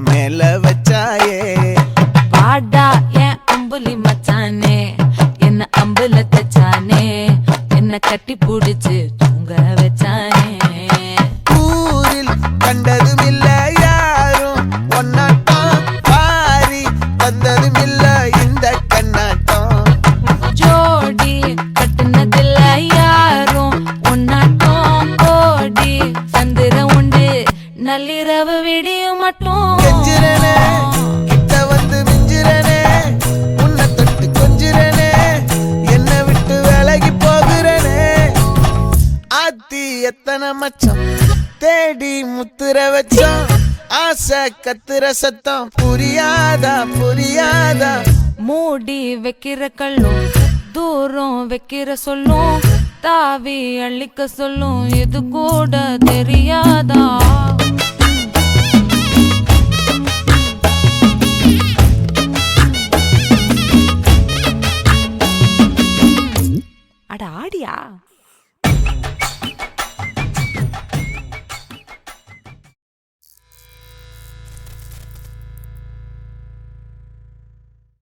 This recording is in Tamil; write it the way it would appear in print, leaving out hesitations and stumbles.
மேல வச்சாயே. பாடா என் அம்புலி மச்சானே, என்ன அம்புல தச்சானே, என்ன கட்டி புடிச்சு தூங்க வச்சானே. ஊரில் கண்டதும் இல்ல யாரும் ஒன்னாட்டம், பாரி வந்ததும் இல்ல இந்த கண்ணாட்டம். ஜோடி கட்டுனதில்ல யாரும் ஒன்னாட்டம், கோடி சந்திர உண்டு நள்ளிரவு விடியும் மட்டும். கெஞ்சிரனே கிட்ட வந்து மிஞ்சிரனே, உன்னை தொட்டு கொஞ்சிரனே, என்னை விட்டு விலகி போகிறனே. ஆத்தி எத்தனை மச்சம் தேடி முத்துற வச்சோம், ஆசை கத்துற சத்தம் புரியாதா புரியாதா. மூடி வைக்கிற கல்லும் தூரம் வைக்கிற சொல்லும், தாவி அள்ளிக்க சொல்லும் இது கூட தெரியாதா. அட ஆடியா.